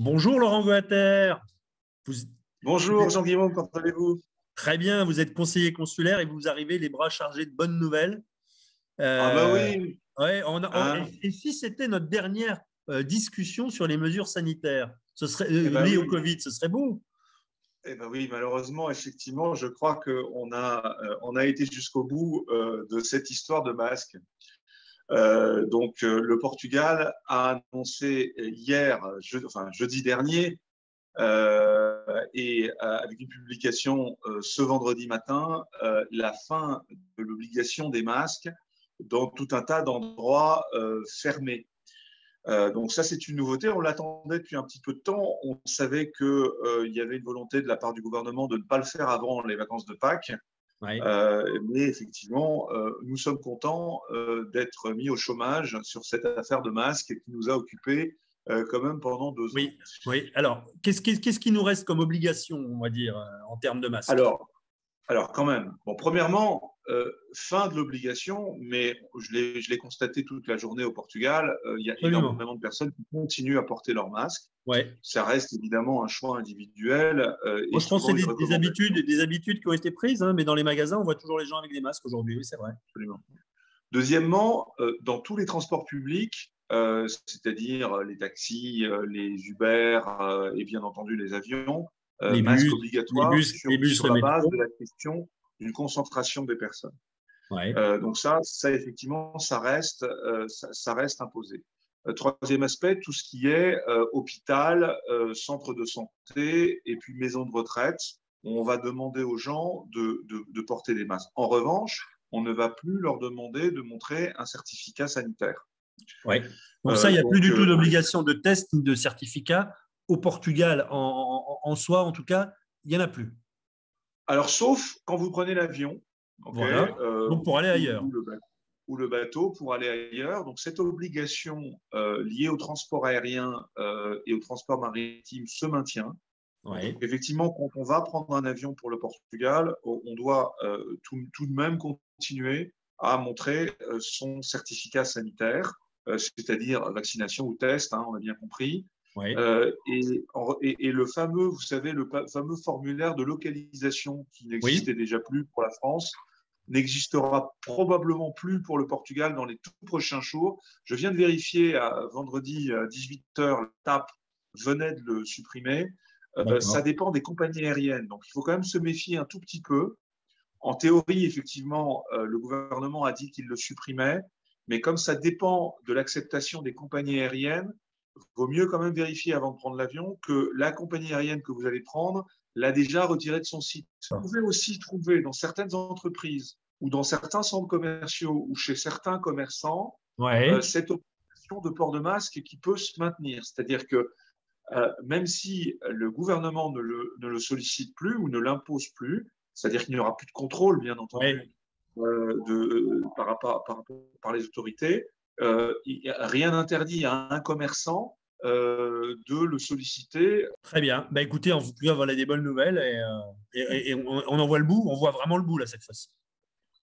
Bonjour Laurent Goater. Vous- vous Bonjour êtes- Jean-Guillaume, comment allez-vous? Très bien, vous êtes conseiller consulaire et vous arrivez les bras chargés de bonnes nouvelles. Ah bah Euh, oui, ouais, hein? et si c'était notre dernière discussion sur les mesures sanitaires, ce serait Eh ben liées au oui, Covid, ce serait beau. eh ben oui, malheureusement, effectivement, je crois on a été jusqu'au bout de cette histoire de masque. Le Portugal a annoncé hier, jeudi dernier, avec une publication ce vendredi matin, la fin de l'obligation des masques dans tout un tas d'endroits fermés. Donc ça, c'est une nouveauté. On l'attendait depuis un petit peu de temps. On savait qu'il y avait une volonté de la part du gouvernement de ne pas le faire avant les vacances de Pâques. Ouais. Mais effectivement, nous sommes contents d'être mis au chômage sur cette affaire de masque qui nous a occupés quand même pendant 2 ans. Oui, oui. Alors, qu'est-ce qui nous reste comme obligation, on va dire, en termes de masques? Alors, Alors, quand même, bon, premièrement, fin de l'obligation, mais je l'ai constaté toute la journée au Portugal, il y a Absolument. énormément de personnes qui continuent à porter leur masque. Ouais. Ça reste évidemment un choix individuel Moi, et je pense que souvent c'est une des recommandation. habitudes qui ont été prises, hein, mais dans les magasins, on voit toujours les gens avec des masques aujourd'hui. Oui, c'est vrai. Absolument. Deuxièmement, dans tous les transports publics, c'est-à-dire les taxis, les Uber et bien entendu les avions, Les masque bus, obligatoire les bus, sur le la base métro. de la question d'une concentration des personnes. Ouais. Donc ça effectivement, ça reste imposé. Troisième aspect, tout ce qui est hôpital, centre de santé et puis maison de retraite, on va demander aux gens de porter des masques. En revanche, on ne va plus leur demander de montrer un certificat sanitaire. Ouais. Donc ça, il n'y a plus Donc, du tout d'obligation de test ni de certificat. Au Portugal, en soi, en tout cas, il n'y en a plus. alors, sauf quand vous prenez l'avion, ok, Voilà. Donc pour aller ailleurs. ou le bateau pour aller ailleurs. Donc, cette obligation liée au transport aérien et au transport maritime se maintient. Donc, Ouais. effectivement, quand on va prendre un avion pour le Portugal, on doit tout de même continuer à montrer son certificat sanitaire, c'est-à-dire vaccination ou test, hein, on a bien compris. Ouais. Et le fameux, vous savez, fameux formulaire de localisation qui Oui. n'existait déjà plus pour la France, n'existera probablement plus pour le Portugal dans les tout prochains jours. Je viens de vérifier vendredi à 18h, la TAP venait de le supprimer. Ça D'accord. dépend des compagnies aériennes. Donc, il faut quand même se méfier un tout petit peu. En théorie, effectivement, le gouvernement a dit qu'il le supprimait, mais comme ça dépend de l'acceptation des compagnies aériennes, il vaut mieux quand même vérifier avant de prendre l'avion que la compagnie aérienne que vous allez prendre l'a déjà retiré de son site. Vous pouvez aussi trouver dans certaines entreprises ou dans certains centres commerciaux ou chez certains commerçants Ouais. cette obligation de port de masque qui peut se maintenir. C'est-à-dire que même si le gouvernement ne le sollicite plus ou ne l'impose plus, c'est-à-dire qu'il n'y aura plus de contrôle, bien Ouais. entendu, par les autorités, rien n'interdit à un commerçant de le solliciter. Très bien. Bah, écoutez, en tout cas, voilà des bonnes nouvelles et on en voit le bout. On voit vraiment le bout là cette fois-ci.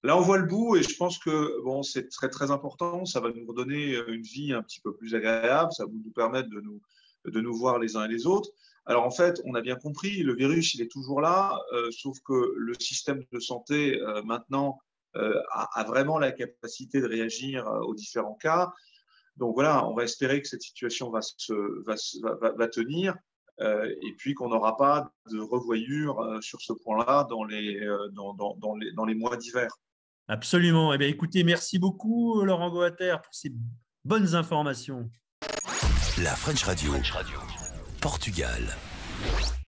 Là, on voit le bout et je pense que bon, c'est très, très important. Ça va nous redonner une vie un petit peu plus agréable. Ça va nous permettre de nous voir les uns et les autres. Alors, en fait, on a bien compris, le virus, il est toujours là, sauf que le système de santé, maintenant, a vraiment la capacité de réagir aux différents cas. Donc voilà, on va espérer que cette situation va tenir et puis qu'on n'aura pas de revoyure sur ce point-là dans les mois d'hiver. Absolument. Eh bien, écoutez, merci beaucoup Laurent Goater pour ces bonnes informations. La French Radio. Portugal.